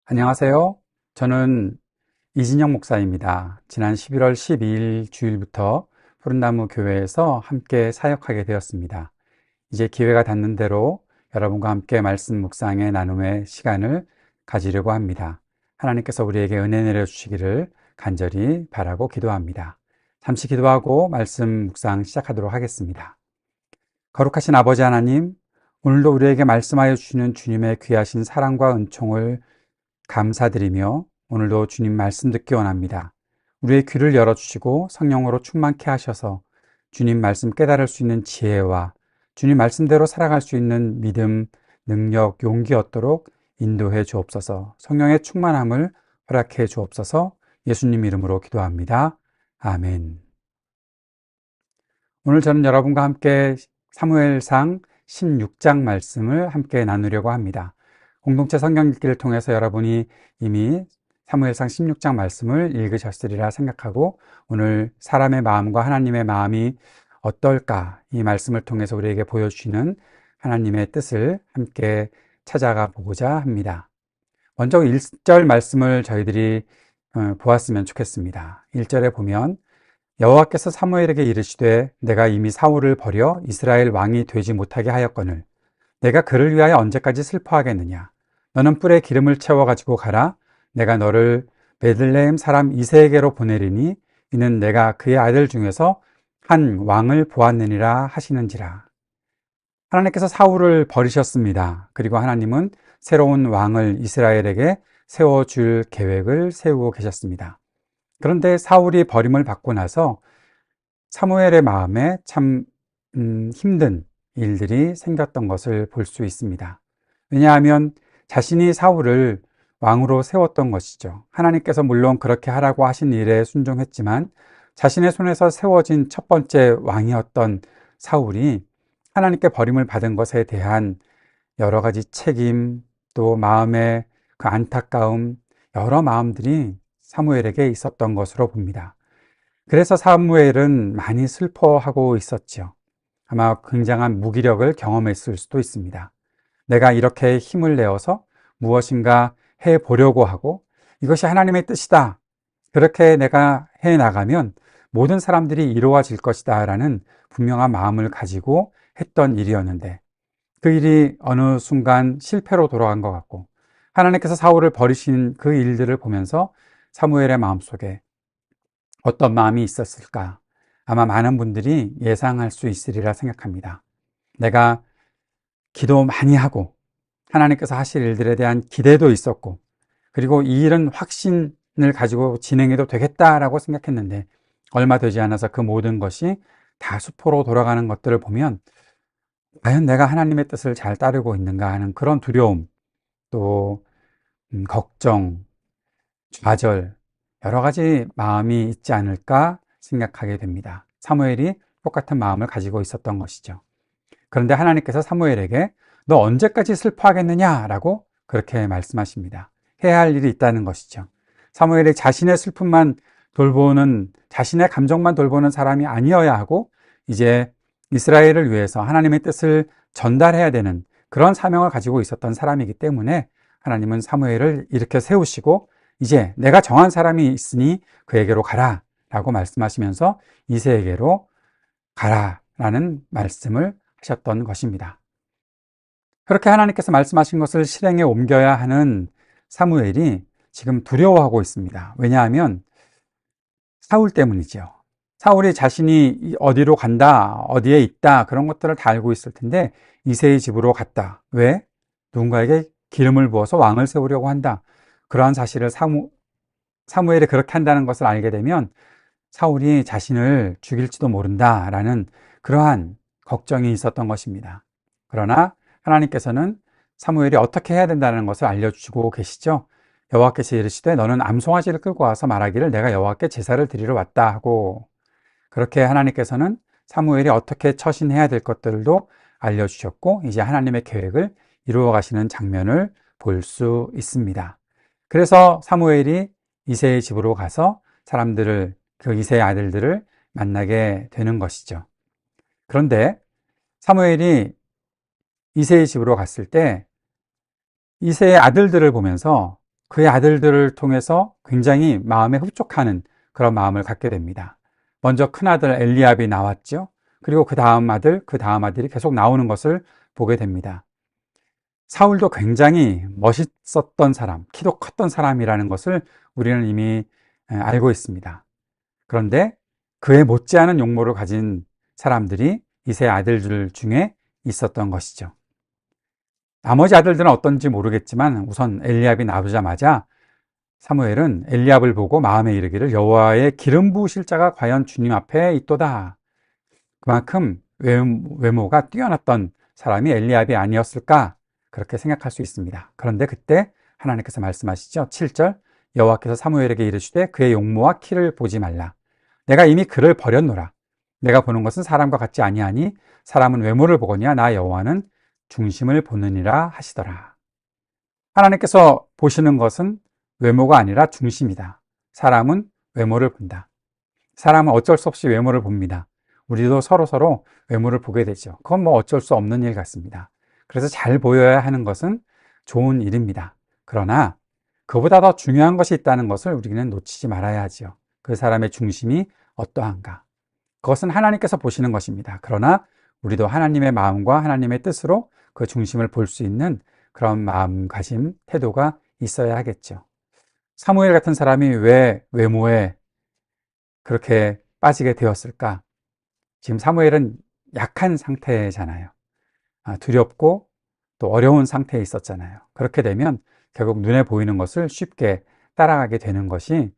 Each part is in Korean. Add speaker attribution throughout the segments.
Speaker 1: 안녕하세요. 저는 이진영 목사입니다. 지난 11월 12일 주일부터 푸른나무 교회에서 함께 사역하게 되었습니다. 이제 기회가 닿는 대로 여러분과 함께 말씀 묵상의 나눔의 시간을 가지려고 합니다. 하나님께서 우리에게 은혜 내려주시기를 간절히 바라고 기도합니다. 잠시 기도하고 말씀 묵상 시작하도록 하겠습니다. 거룩하신 아버지 하나님, 오늘도 우리에게 말씀하여 주시는 주님의 귀하신 사랑과 은총을 감사드리며 오늘도 주님 말씀 듣기 원합니다. 우리의 귀를 열어주시고 성령으로 충만케 하셔서 주님 말씀 깨달을 수 있는 지혜와 주님 말씀대로 살아갈 수 있는 믿음, 능력, 용기 얻도록 인도해 주옵소서. 성령의 충만함을 허락해 주옵소서. 예수님 이름으로 기도합니다. 아멘. 오늘 저는 여러분과 함께 사무엘상 16장 말씀을 함께 나누려고 합니다. 공동체 성경 읽기를 통해서 여러분이 이미 사무엘상 16장 말씀을 읽으셨으리라 생각하고 오늘 사람의 마음과 하나님의 마음이 어떨까 이 말씀을 통해서 우리에게 보여주시는 하나님의 뜻을 함께 찾아가 보고자 합니다. 먼저 1절 말씀을 저희들이 보았으면 좋겠습니다. 1절에 보면 여호와께서 사무엘에게 이르시되 내가 이미 사울을 버려 이스라엘 왕이 되지 못하게 하였거늘 내가 그를 위하여 언제까지 슬퍼하겠느냐. 너는 뿔에 기름을 채워 가지고 가라. 내가 너를 베들레헴 사람 이새에게로 보내리니 이는 내가 그의 아들 중에서 한 왕을 보았느니라 하시는지라. 하나님께서 사울을 버리셨습니다. 그리고 하나님은 새로운 왕을 이스라엘에게 세워줄 계획을 세우고 계셨습니다. 그런데 사울이 버림을 받고 나서 사무엘의 마음에 참 힘든 일들이 생겼던 것을 볼 수 있습니다. 왜냐하면 자신이 사울을 왕으로 세웠던 것이죠. 하나님께서 물론 그렇게 하라고 하신 일에 순종했지만 자신의 손에서 세워진 첫 번째 왕이었던 사울이 하나님께 버림을 받은 것에 대한 여러 가지 책임, 또 마음의 그 안타까움, 여러 마음들이 사무엘에게 있었던 것으로 봅니다. 그래서 사무엘은 많이 슬퍼하고 있었죠. 아마 굉장한 무기력을 경험했을 수도 있습니다. 내가 이렇게 힘을 내어서 무엇인가 해보려고 하고 이것이 하나님의 뜻이다. 그렇게 내가 해나가면 모든 사람들이 이루어질 것이다 라는 분명한 마음을 가지고 했던 일이었는데 그 일이 어느 순간 실패로 돌아간 것 같고 하나님께서 사울을 버리신 그 일들을 보면서 사무엘의 마음속에 어떤 마음이 있었을까? 아마 많은 분들이 예상할 수 있으리라 생각합니다. 내가 기도 많이 하고 하나님께서 하실 일들에 대한 기대도 있었고 그리고 이 일은 확신을 가지고 진행해도 되겠다라고 생각했는데 얼마 되지 않아서 그 모든 것이 다 수포로 돌아가는 것들을 보면 과연 내가 하나님의 뜻을 잘 따르고 있는가 하는 그런 두려움 또 걱정, 좌절 여러 가지 마음이 있지 않을까 생각하게 됩니다. 사무엘이 똑같은 마음을 가지고 있었던 것이죠. 그런데 하나님께서 사무엘에게 너 언제까지 슬퍼하겠느냐 라고 그렇게 말씀하십니다. 해야 할 일이 있다는 것이죠. 사무엘이 자신의 슬픔만 돌보는 자신의 감정만 돌보는 사람이 아니어야 하고 이제 이스라엘을 위해서 하나님의 뜻을 전달해야 되는 그런 사명을 가지고 있었던 사람이기 때문에 하나님은 사무엘을 이렇게 세우시고 이제 내가 정한 사람이 있으니 그에게로 가라 라고 말씀하시면서 이새에게로 가라 라는 말씀을 하셨던 것입니다. 그렇게 하나님께서 말씀하신 것을 실행에 옮겨야 하는 사무엘이 지금 두려워하고 있습니다. 왜냐하면 사울 때문이죠. 사울이 자신이 어디로 간다, 어디에 있다 그런 것들을 다 알고 있을 텐데 이새의 집으로 갔다. 왜? 누군가에게 기름을 부어서 왕을 세우려고 한다. 그러한 사실을 사무엘이 그렇게 한다는 것을 알게 되면 사울이 자신을 죽일지도 모른다라는 그러한 걱정이 있었던 것입니다. 그러나 하나님께서는 사무엘이 어떻게 해야 된다는 것을 알려주시고 계시죠. 여호와께서 이르시되 너는 암송아지를 끌고 와서 말하기를 내가 여호와께 제사를 드리러 왔다 하고 그렇게 하나님께서는 사무엘이 어떻게 처신해야 될 것들도 알려주셨고 이제 하나님의 계획을 이루어 가시는 장면을 볼 수 있습니다. 그래서 사무엘이 이새의 집으로 가서 사람들을 그 이새의 아들들을 만나게 되는 것이죠. 그런데 사무엘이 이새의 집으로 갔을 때 이새의 아들들을 보면서 그의 아들들을 통해서 굉장히 마음에 흡족하는 그런 마음을 갖게 됩니다. 먼저 큰아들 엘리압이 나왔죠. 그리고 그 다음 아들이 계속 나오는 것을 보게 됩니다. 사울도 굉장히 멋있었던 사람, 키도 컸던 사람이라는 것을 우리는 이미 알고 있습니다. 그런데 그에 못지않은 용모를 가진 사람들이 이세 아들들 중에 있었던 것이죠. 나머지 아들들은 어떤지 모르겠지만 우선 엘리압이 나오자마자 사무엘은 엘리압을 보고 마음에 이르기를 여호와의 기름 부으실 자가 과연 주님 앞에 있도다. 그만큼 외모가 뛰어났던 사람이 엘리압이 아니었을까 그렇게 생각할 수 있습니다. 그런데 그때 하나님께서 말씀하시죠. 7절 여호와께서 사무엘에게 이르시되 그의 용모와 키를 보지 말라. 내가 이미 그를 버렸노라. 내가 보는 것은 사람과 같지 아니하니 사람은 외모를 보거니와 나 여호와는 중심을 보느니라 하시더라. 하나님께서 보시는 것은 외모가 아니라 중심이다. 사람은 외모를 본다. 사람은 어쩔 수 없이 외모를 봅니다. 우리도 서로 외모를 보게 되죠. 그건 뭐 어쩔 수 없는 일 같습니다. 그래서 잘 보여야 하는 것은 좋은 일입니다. 그러나 그보다 더 중요한 것이 있다는 것을 우리는 놓치지 말아야 하죠. 그 사람의 중심이 어떠한가. 그것은 하나님께서 보시는 것입니다. 그러나 우리도 하나님의 마음과 하나님의 뜻으로 그 중심을 볼 수 있는 그런 마음가짐, 태도가 있어야 하겠죠. 사무엘 같은 사람이 왜 외모에 그렇게 빠지게 되었을까? 지금 사무엘은 약한 상태잖아요. 두렵고 또 어려운 상태에 있었잖아요. 그렇게 되면 결국 눈에 보이는 것을 쉽게 따라가게 되는 것이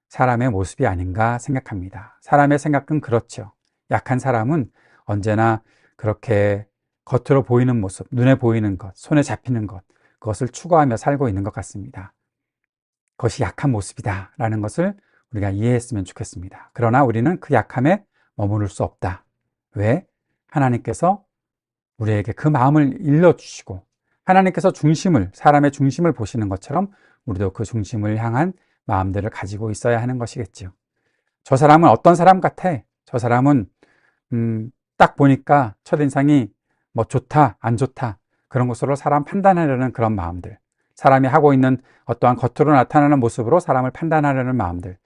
Speaker 1: 사람의 모습이 아닌가 생각합니다. 사람의 생각은 그렇죠. 약한 사람은 언제나 그렇게 겉으로 보이는 모습, 눈에 보이는 것, 손에 잡히는 것, 그것을 추구하며 살고 있는 것 같습니다. 그것이 약한 모습이다 라는 것을 우리가 이해했으면 좋겠습니다. 그러나 우리는 그 약함에 머무를 수 없다. 왜? 하나님께서 우리에게 그 마음을 일러주시고 하나님께서 사람의 중심을 보시는 것처럼 우리도 그 중심을 향한 마음들을 가지고 있어야 하는 것이겠죠. 저 사람은 어떤 사람 같아? 저 사람은 딱 보니까 첫인상이 뭐 좋다, 안 좋다 그런 것으로 사람 판단하려는 그런 마음들, 사람이 하고 있는 어떠한 겉으로 나타나는 모습으로 사람을 판단하려는 마음들,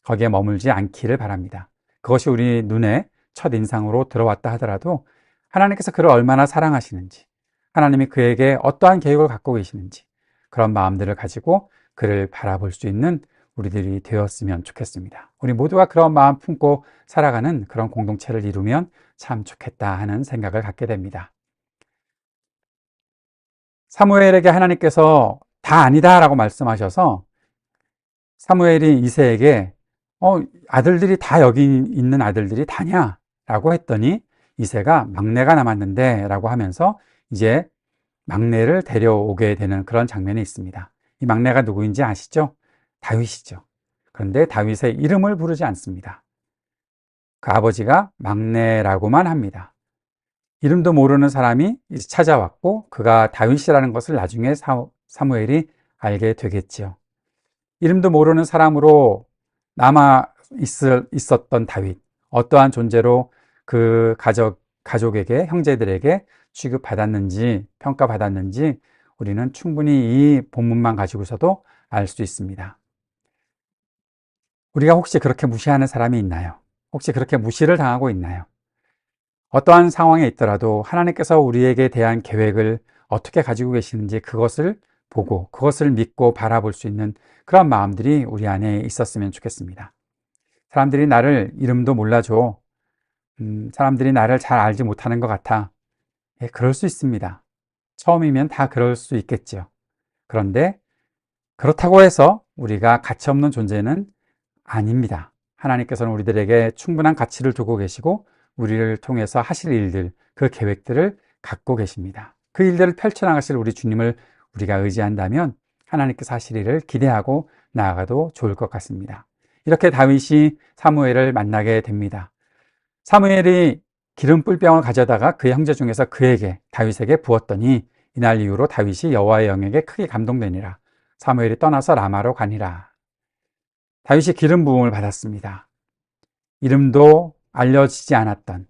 Speaker 1: 거기에 머물지 않기를 바랍니다. 그것이 우리 눈에 첫인상으로 들어왔다 하더라도 하나님께서 그를 얼마나 사랑하시는지, 하나님이 그에게 어떠한 계획을 갖고 계시는지 그런 마음들을 가지고 그를 바라볼 수 있는 우리들이 되었으면 좋겠습니다. 우리 모두가 그런 마음 품고 살아가는 그런 공동체를 이루면 참 좋겠다 하는 생각을 갖게 됩니다. 사무엘에게 하나님께서 다 아니다 라고 말씀하셔서 사무엘이 이새에게 아들들이 다 여기 있는 아들들이 다냐? 라고 했더니 이새가 막내가 남았는데 라고 하면서 이제 막내를 데려오게 되는 그런 장면이 있습니다. 이 막내가 누구인지 아시죠? 다윗이죠. 그런데 다윗의 이름을 부르지 않습니다. 그 아버지가 막내라고만 합니다. 이름도 모르는 사람이 찾아왔고 그가 다윗이라는 것을 나중에 사무엘이 알게 되겠지요. 이름도 모르는 사람으로 남아 있었던 다윗, 어떠한 존재로 그 가족에게, 형제들에게 취급받았는지, 평가받았는지 우리는 충분히 이 본문만 가지고서도 알 수 있습니다. 우리가 혹시 그렇게 무시하는 사람이 있나요? 혹시 그렇게 무시를 당하고 있나요? 어떠한 상황에 있더라도 하나님께서 우리에게 대한 계획을 어떻게 가지고 계시는지 그것을 보고 그것을 믿고 바라볼 수 있는 그런 마음들이 우리 안에 있었으면 좋겠습니다. 사람들이 나를 이름도 몰라줘. 사람들이 나를 잘 알지 못하는 것 같아. 그럴 수 있습니다. 처음이면 다 그럴 수 있겠죠. 그런데 그렇다고 해서 우리가 가치 없는 존재는 아닙니다. 하나님께서는 우리들에게 충분한 가치를 두고 계시고 우리를 통해서 하실 일들, 그 계획들을 갖고 계십니다. 그 일들을 펼쳐나가실 우리 주님을 우리가 의지한다면 하나님께서 하실 일을 기대하고 나아가도 좋을 것 같습니다. 이렇게 다윗이 사무엘을 만나게 됩니다. 사무엘이 기름 뿔병을 가져다가 그의 형제 중에서 다윗에게 부었더니 이날 이후로 다윗이 여호와의 영에게 크게 감동되니라. 사무엘이 떠나서 라마로 가니라. 다윗이 기름 부음을 받았습니다. 이름도 알려지지 않았던,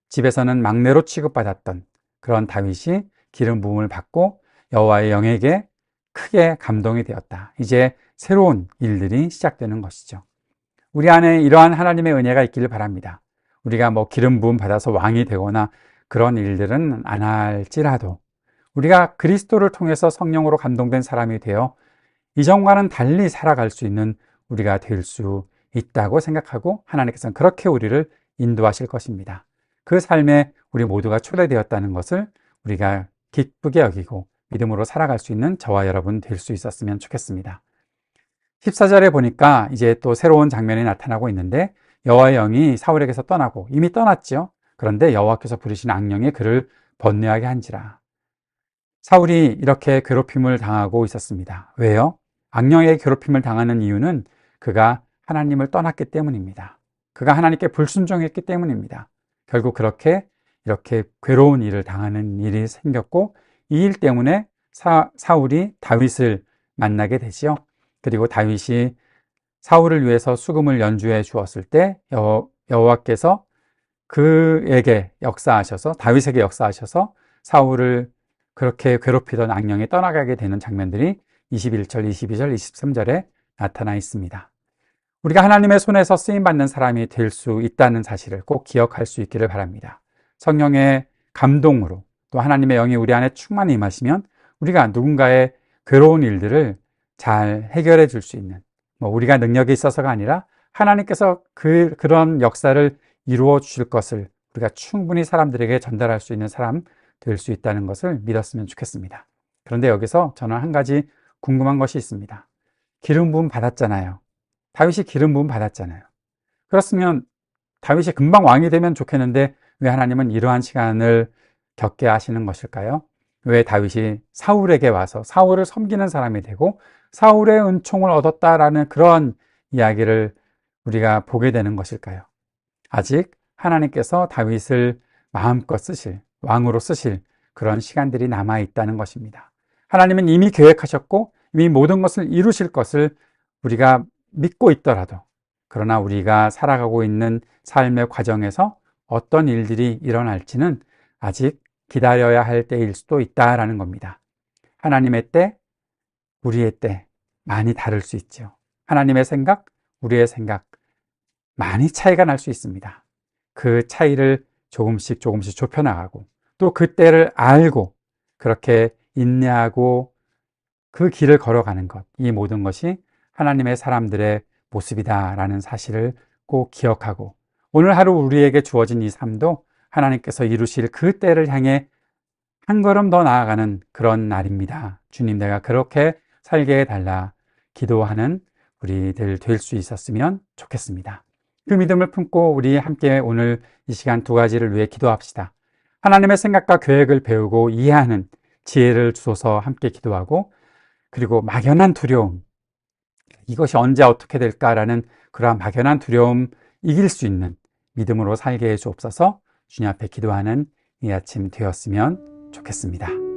Speaker 1: 집에서는 막내로 취급받았던 그런 다윗이 기름 부음을 받고 여호와의 영에게 크게 감동이 되었다. 이제 새로운 일들이 시작되는 것이죠. 우리 안에 이러한 하나님의 은혜가 있기를 바랍니다. 우리가 뭐 기름 부음 받아서 왕이 되거나 그런 일들은 안 할지라도 우리가 그리스도를 통해서 성령으로 감동된 사람이 되어 이전과는 달리 살아갈 수 있는 우리가 될 수 있다고 생각하고 하나님께서는 그렇게 우리를 인도하실 것입니다. 그 삶에 우리 모두가 초대되었다는 것을 우리가 기쁘게 여기고 믿음으로 살아갈 수 있는 저와 여러분 될 수 있었으면 좋겠습니다. 14절에 보니까 이제 또 새로운 장면이 나타나고 있는데 여호와의 영이 사울에게서 떠나고 이미 떠났죠. 그런데 여호와께서 부르신 악령이 그를 번뇌하게 한지라. 사울이 이렇게 괴롭힘을 당하고 있었습니다. 왜요? 악령에게 괴롭힘을 당하는 이유는 그가 하나님을 떠났기 때문입니다. 그가 하나님께 불순종했기 때문입니다. 결국 그렇게 이렇게 괴로운 일을 당하는 일이 생겼고 이 일 때문에 사울이 다윗을 만나게 되지요. 그리고 다윗이 사울을 위해서 수금을 연주해 주었을 때 여호와께서 그에게 역사하셔서 다윗에게 역사하셔서 사울을 그렇게 괴롭히던 악령이 떠나가게 되는 장면들이 21절, 22절, 23절에 나타나 있습니다. 우리가 하나님의 손에서 쓰임받는 사람이 될 수 있다는 사실을 꼭 기억할 수 있기를 바랍니다. 성령의 감동으로 또 하나님의 영이 우리 안에 충만히 임하시면 우리가 누군가의 괴로운 일들을 잘 해결해 줄 수 있는 우리가 능력이 있어서가 아니라 하나님께서 그런 역사를 이루어 주실 것을 우리가 충분히 사람들에게 전달할 수 있는 사람 될 수 있다는 것을 믿었으면 좋겠습니다. 그런데 여기서 저는 한 가지 궁금한 것이 있습니다. 기름 부음 받았잖아요. 다윗이 기름 부음 받았잖아요. 그렇으면 다윗이 금방 왕이 되면 좋겠는데 왜 하나님은 이러한 시간을 겪게 하시는 것일까요? 왜 다윗이 사울에게 와서 사울을 섬기는 사람이 되고 사울의 은총을 얻었다라는 그런 이야기를 우리가 보게 되는 것일까요? 아직 하나님께서 다윗을 마음껏 쓰실, 왕으로 쓰실 그런 시간들이 남아있다는 것입니다. 하나님은 이미 계획하셨고 이미 모든 것을 이루실 것을 우리가 믿고 있더라도 그러나 우리가 살아가고 있는 삶의 과정에서 어떤 일들이 일어날지는 아직 기다려야 할 때일 수도 있다라는 겁니다. 하나님의 때, 우리의 때 많이 다를 수 있죠. 하나님의 생각, 우리의 생각 많이 차이가 날 수 있습니다. 그 차이를 조금씩 좁혀나가고 또 그 때를 알고 그렇게 인내하고 그 길을 걸어가는 것, 이 모든 것이 하나님의 사람들의 모습이다라는 사실을 꼭 기억하고 오늘 하루 우리에게 주어진 이 삶도 하나님께서 이루실 그 때를 향해 한 걸음 더 나아가는 그런 날입니다. 주님, 내가 그렇게 살게 해달라 기도하는 우리들 될 수 있었으면 좋겠습니다. 그 믿음을 품고 우리 함께 오늘 이 시간 두 가지를 위해 기도합시다. 하나님의 생각과 계획을 배우고 이해하는 지혜를 주소서 함께 기도하고 그리고 막연한 두려움, 이것이 언제 어떻게 될까라는 그러한 막연한 두려움 이길 수 있는 믿음으로 살게 해 주옵소서. 주님 앞에 기도하는 이 아침 되었으면 좋겠습니다.